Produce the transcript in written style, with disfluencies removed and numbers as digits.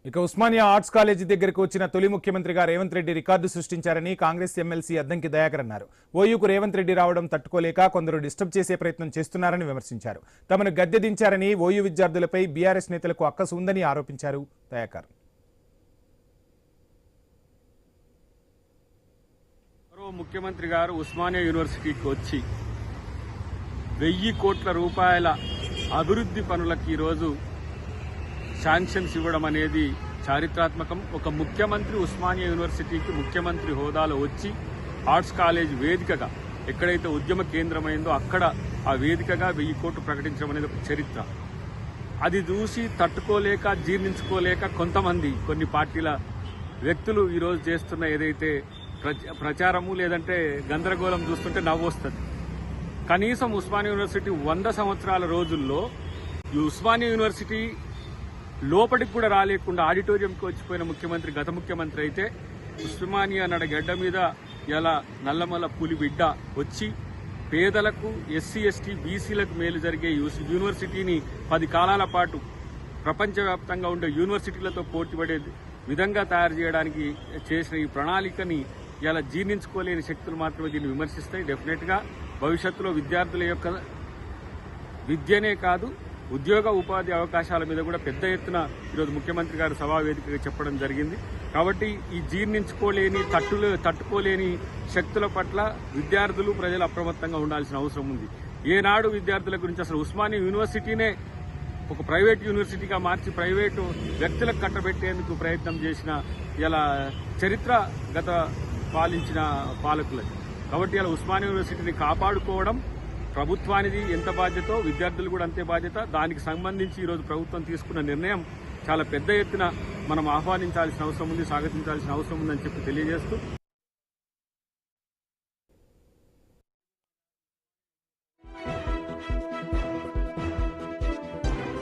ఇక Osmania arts college దగ్గరకు వచ్చిన తొలి ముఖ్యమంత్రిగా రేవంత్ రెడ్డి రికార్డు సృష్టించారని కాంగ్రెస్ ఎమ్మెల్సీ అద్దంకి దయాకర్ అన్నారు. ఓయూకు రేవంత్ రెడ్డి రావడం తట్టుకోలేక కొందరు డిస్టర్బ్ చేసే ప్రయత్నం చేస్తున్నారని విమర్శించారు. తమను గద్దె దించారని ఓయూ విద్యార్థులపై బీఆర్ఎస్ నేతలకు అక్కసు ఉందని ఆరోపించారు దయాకర్. ముఖ్యమంత్రి గారు ఉస్మానియా యూనివర్సిటీకి వచ్చి 1000 కోట్ల రూపాయల అభివృద్ధి పనులకు ఈరోజు శాంక్షన్స్ ఇవ్వడం అనేది చారిత్రాత్మకం. ఒక ముఖ్యమంత్రి ఉస్మానియా యూనివర్సిటీకి ముఖ్యమంత్రి హోదాలో వచ్చి ఆర్ట్స్ కాలేజ్ వేదికగా ఎక్కడైతే ఉద్యమ కేంద్రమైందో అక్కడ ఆ వేదికగా 1000 కోట్లు ప్రకటించడం అనేది ఒక చరిత్ర. అది చూసి తట్టుకోలేక జీర్ణించుకోలేక కొన్ని పార్టీల వ్యక్తులు ఈరోజు చేస్తున్న ఏదైతే ప్రచారము లేదంటే గందరగోళం చూస్తుంటే నవ్వు వస్తుంది. కనీసం ఉస్మానియా యూనివర్సిటీ 100 సంవత్సరాల రోజుల్లో ఈ ఉస్మానియా యూనివర్సిటీ లోపలికి కూడా రాలేకుండా ఆడిటోరియంకి వచ్చిపోయిన ముఖ్యమంత్రి గత ముఖ్యమంత్రి అయితే ఉస్మానియా నడ గడ్డ మీద ఇలా నల్లమల్ల పులి బిడ్డ వచ్చి పేదలకు ఎస్సీ ఎస్టీ బీసీలకు మేలు జరిగే యూనివర్సిటీని 10 కాలాల పాటు ప్రపంచవ్యాప్తంగా ఉండే యూనివర్సిటీలతో పోటీపడే విధంగా తయారు చేయడానికి చేసిన ఈ ప్రణాళికని ఇలా జీర్ణించుకోలేని శక్తులు మాత్రమే దీన్ని విమర్శిస్తాయి. డెఫినెట్గా భవిష్యత్తులో విద్యార్థుల యొక్క విద్యనే కాదు ఉద్యోగ ఉపాధి అవకాశాల మీద కూడా పెద్ద ఎత్తున ఈరోజు ముఖ్యమంత్రి గారు సభావేదికగా చెప్పడం జరిగింది. కాబట్టి ఈ జీర్ణించుకోలేని తట్టుకోలేని శక్తుల పట్ల విద్యార్థులు ప్రజలు అప్రమత్తంగా ఉండాల్సిన అవసరం ఉంది. ఏనాడు విద్యార్థుల గురించి అసలు ఉస్మానియా యూనివర్సిటీనే ఒక ప్రైవేట్ యూనివర్సిటీగా మార్చి ప్రైవేటు వ్యక్తులకు కట్టబెట్టేందుకు ప్రయత్నం చేసిన ఇలా చరిత్ర గత పాలించిన పాలకులది. కాబట్టి ఇలా ఉస్మానియా యూనివర్సిటీని కాపాడుకోవడం ప్రభుత్వానికి ఎంత బాధ్యతో విద్యార్థులు కూడా అంతే బాధ్యత. దానికి సంబంధించి ఈరోజు ప్రభుత్వం తీసుకున్న నిర్ణయం చాలా పెద్ద ఎత్తున మనం ఆహ్వానించాల్సిన అవసరం ఉంది, స్వాగతించాల్సిన అవసరం ఉందని చెప్పి తెలియజేస్తూ